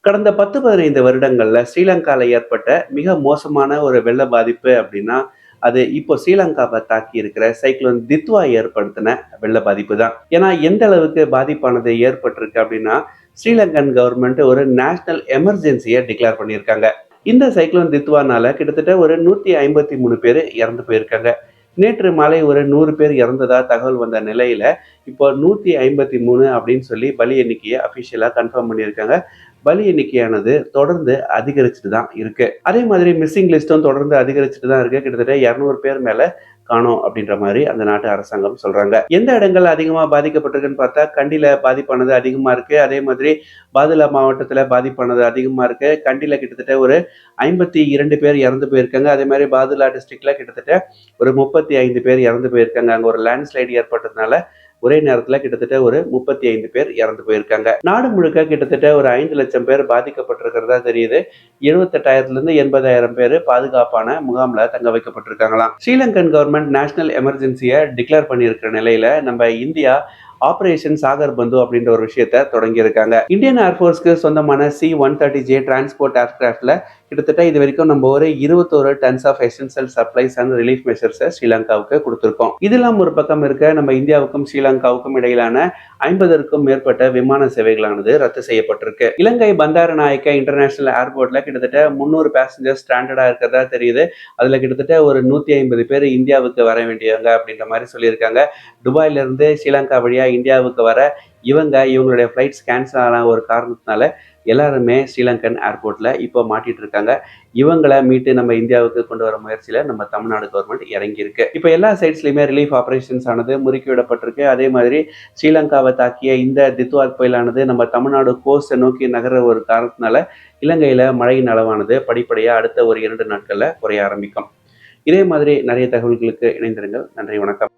கடந்த 10, 15 வருடங்கள்ல ஸ்ரீலங்கால ஏற்பட்ட மிக மோசமான ஒரு வெள்ள பாதிப்பு அப்படின்னா, அது இப்போ ஸ்ரீலங்காவ தாக்கி இருக்கிற சைக்ளோன் தித்வா ஏற்படுத்தின வெள்ள பாதிப்பு தான். ஏன்னா எந்த அளவுக்கு பாதிப்பானது ஏற்பட்டிருக்கு அப்படின்னா, ஸ்ரீலங்கன் கவர்மெண்ட் ஒரு நேஷனல் எமர்ஜென்சிய டிக்ளேர் பண்ணியிருக்காங்க. இந்த சைக்ளோன் தித்வானால கிட்டத்தட்ட ஒரு 153 பேர் இறந்து போயிருக்காங்க. நேற்று மாலை ஒரு 100 பேர் இறந்ததா தகவல் வந்த நிலையில, இப்போ 153 அப்படின்னு சொல்லி பலி எண்ணிக்கைய அபிஷியலா கன்ஃபார்ம் பண்ணியிருக்காங்க. பலி எண்ணிக்கையானது தொடர்ந்து அதிகரிச்சுட்டு தான் இருக்கு. அதே மாதிரி மிஸ்ஸிங் லிஸ்டும் தொடர்ந்து அதிகரிச்சுட்டு தான் இருக்கு. கிட்டத்தட்ட 200 பேர் மேல காணோம் அப்படின்ற மாதிரி அந்த நாட்டு அரசாங்கம் சொல்றாங்க. எந்த இடங்கள் அதிகமா பாதிக்கப்பட்டிருக்குன்னு பார்த்தா, கண்டில பாதிப்பானது அதிகமா இருக்கு. அதே மாதிரி பாதுலா மாவட்டத்துல பாதிப்பானது அதிகமா இருக்கு. கண்டில கிட்டத்தட்ட ஒரு 52 பேர் இறந்து போயிருக்காங்க. அதே மாதிரி பாதுலா டிஸ்ட்ரிக்ட்ல கிட்டத்தட்ட ஒரு 35 பேர் இறந்து போயிருக்காங்க. அங்க ஒரு லேண்ட்ஸ்லைடு ஏற்பட்டதுனால ஒரே நேரத்துல கிட்டத்தட்ட ஒரு 35 பேர் இறந்து போயிருக்காங்க. நாடு முழுக்க கிட்டத்தட்ட ஒரு 5 லட்சம் பேர் பாதிக்கப்பட்டிருக்கிறதா தெரியுது. 78,000 இருந்து 80,000 பேர் பாதுகாப்பான முகாம்ல தங்க வைக்கப்பட்டிருக்காங்களாம். ஸ்ரீலங்கன் கவர்மெண்ட் நேஷனல் எமர்ஜென்சியை டிக்ளேர் பண்ணியிருக்கிற நிலையில நம்ம இந்தியா ஆபரேஷன் சாகர் பந்து அப்படின்ற ஒரு விஷயத்த தொடங்கி இருக்காங்க. இந்தியன் ஏர்போர்ஸ்க்கு சொந்தமான C-130J டிரான்ஸ்போர்ட் ஏர்கிராஃப்ட்ல கிட்டத்தட்ட இது வரைக்கும் நம்ம ஒரு 21 tons of essential supplies and relief மெஷர்ஸை ஸ்ரீலங்காவுக்கு கொடுத்திருக்கோம். இதெல்லாம் ஒரு பக்கம் இருக்க, நம்ம இந்தியாவுக்கும் ஸ்ரீலங்காவுக்கும் இடையிலான 50க்கும் மேற்பட்ட விமான சேவைகளானது ரத்து செய்யப்பட்டிருக்கு. இலங்கை பண்டாரநாயக்க இன்டர்நேஷனல் ஏர்போர்ட்ல கிட்டத்தட்ட 300 பேசஞ்சர்ஸ் ஸ்டாண்டர்டா இருக்கிறதா தெரியுது. அதுல கிட்டத்தட்ட ஒரு 150 பேர் இந்தியாவுக்கு வர வேண்டியவங்க அப்படின்ற மாதிரி சொல்லியிருக்காங்க. துபாயில இருந்து ஸ்ரீலங்கா வழியா இந்தியாவுக்கு வர இவங்களுடைய ஃபிளைட்ஸ் கேன்சல் ஆன ஒரு காரணத்தினால எல்லாருமே ஸ்ரீலங்கன் ஏர்போர்ட்ல இப்போ மாட்டிட்டு இருக்காங்க. இவங்களை மீட்டு நம்ம இந்தியாவுக்கு கொண்டு வர முயற்சியில நம்ம தமிழ்நாடு கவர்மெண்ட் இறங்கி இருக்கு. இப்போ எல்லா சைட்ஸ்லயுமே ரிலீஃப் ஆபரேஷன்ஸ் ஆனது முறுக்கிவிடப்பட்டிருக்கு. அதே மாதிரி ஸ்ரீலங்காவை தாக்கிய இந்த தித்வார் புயலானது நம்ம தமிழ்நாடு கோஸ்டை நோக்கி நகர ஒரு காரணத்தினால இலங்கையில மழையின் அளவானது படிப்படியா அடுத்த ஒரு 2 நாட்கள்ல குறைய ஆரம்பிக்கும். இதே மாதிரி நிறைய தகவல்களுக்கு இணைந்திருங்கள். நன்றி, வணக்கம்.